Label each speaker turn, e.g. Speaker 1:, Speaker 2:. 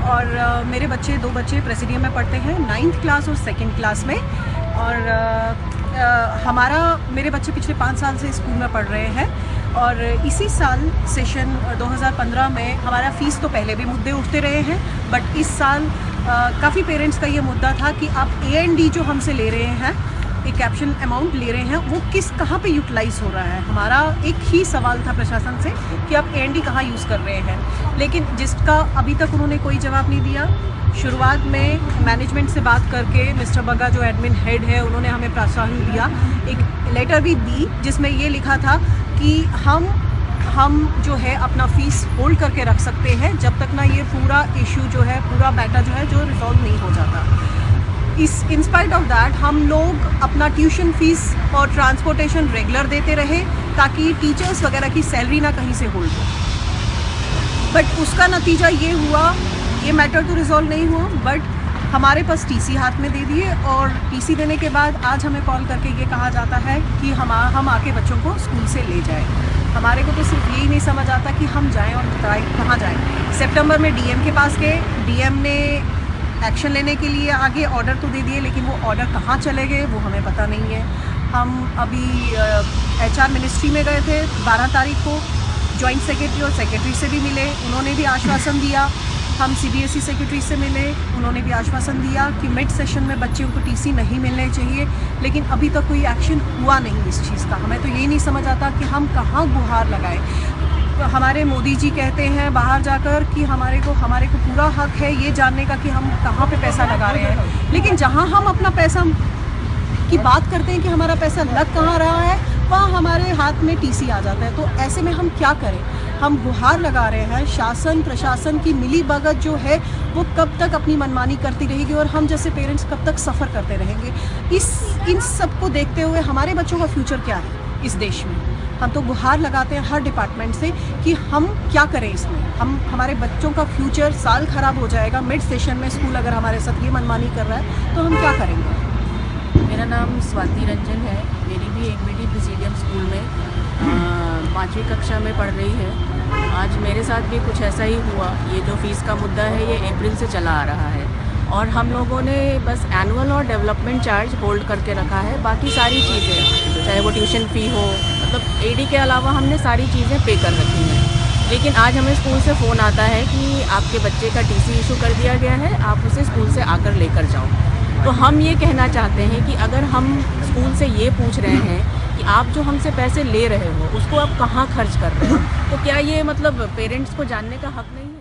Speaker 1: और मेरे बच्चे 2 बच्चे प्रेसिडियम में पढ़ते हैं, 9th क्लास और 2nd क्लास में। और मेरे बच्चे पिछले 5 साल से स्कूल में पढ़ रहे हैं और इसी साल सेशन 2015 में हमारा फ़ीस तो पहले भी मुद्दे उठते रहे हैं, बट इस साल काफ़ी पेरेंट्स का ये मुद्दा था कि आप A&D जो हमसे ले रहे हैं, एक कैप्शन अमाउंट ले रहे हैं, वो कहाँ पे यूटिलाइज़ हो रहा है। हमारा एक ही सवाल था प्रशासन से कि आप A&D कहाँ यूज़ कर रहे हैं, लेकिन जिसका अभी तक उन्होंने कोई जवाब नहीं दिया। शुरुआत में मैनेजमेंट से बात करके मिस्टर बग्गा जो एडमिन हेड है, उन्होंने हमें प्रोत्साहन दिया, एक लेटर भी दी जिसमें ये लिखा था कि हम जो है अपना फ़ीस होल्ड करके रख सकते हैं जब तक ना ये पूरा इशू जो है, पूरा मैटर जो है जो रिजॉल्व नहीं हो जाता। इन स्पाइट ऑफ दैट हम लोग अपना ट्यूशन फ़ीस और ट्रांसपोर्टेशन रेगुलर देते रहे ताकि टीचर्स वगैरह की सैलरी ना कहीं से होल्ड हो। बट उसका नतीजा ये हुआ, ये मैटर तो रिजॉल्व नहीं हुआ, बट हमारे पास टीसी हाथ में दे दिए और टीसी देने के बाद आज हमें कॉल करके ये कहा जाता है कि हम आके बच्चों को स्कूल से ले जाएं। हमारे को तो सिर्फ यही नहीं समझ आता कि हम जाएं और कहाँ जाएं। सितंबर में डीएम के पास गए, डीएम ने एक्शन लेने के लिए आगे ऑर्डर तो दे दिए, लेकिन वो ऑर्डर कहाँ चले गए वो हमें पता नहीं है। हम अभी HR मिनिस्ट्री में गए थे 12 तारीख को, जॉइंट सेक्रेटरी और सेक्रेटरी से भी मिले, उन्होंने भी आश्वासन दिया। हम CBSE सेक्रेटरी से मिले, उन्होंने भी आश्वासन दिया कि मिड सेशन में बच्चों को TC नहीं मिलने चाहिए, लेकिन अभी तक कोई एक्शन हुआ नहीं इस चीज़ का। हमें तो यही नहीं समझ आता कि हम कहाँ गुहार लगाएं। हमारे मोदी जी कहते हैं बाहर जाकर कि हमारे को पूरा हक है ये जानने का कि हम कहाँ पे पैसा लगा रहे हैं, लेकिन जहाँ हम अपना पैसा की बात करते हैं कि हमारा पैसा लग कहाँ रहा है, वहाँ हमारे हाथ में TC आ जाता है। तो ऐसे में हम क्या करें? हम गुहार लगा रहे हैं, शासन प्रशासन की मिली भगत जो है वो कब तक अपनी मनमानी करती रहेगी और हम जैसे पेरेंट्स कब तक सफ़र करते रहेंगे। इन सब को देखते हुए हमारे बच्चों का फ्यूचर क्या है इस देश में? हम तो गुहार लगाते हैं हर डिपार्टमेंट से कि हम क्या करें इसमें। हमारे बच्चों का फ्यूचर साल ख़राब हो जाएगा, मिड सेशन में स्कूल अगर हमारे साथ ये मनमानी कर रहा है तो हम क्या करेंगे?
Speaker 2: मेरा नाम स्वाति रंजन है। मेरी भी एक बेटी प्रेसिडियम स्कूल में 5वीं कक्षा में पढ़ रही है। आज मेरे साथ भी कुछ ऐसा ही हुआ। ये जो फ़ीस का मुद्दा है ये अप्रैल से चला आ रहा है और हम लोगों ने बस एनुअल और डेवलपमेंट चार्ज होल्ड करके रखा है। बाकी सारी चीज़ें, चाहे वो ट्यूशन फ़ी हो, मतलब AD के अलावा हमने सारी चीज़ें पे कर रखी हैं। लेकिन आज हमें स्कूल से फ़ोन आता है कि आपके बच्चे का TC इशू कर दिया गया है, आप उसे स्कूल से आकर लेकर जाओ। तो हम ये कहना चाहते हैं कि अगर हम स्कूल से ये पूछ रहे हैं कि आप जो हमसे पैसे ले रहे हो उसको आप कहाँ खर्च कर रहे हो, तो क्या ये मतलब पेरेंट्स को जानने का हक नहीं है?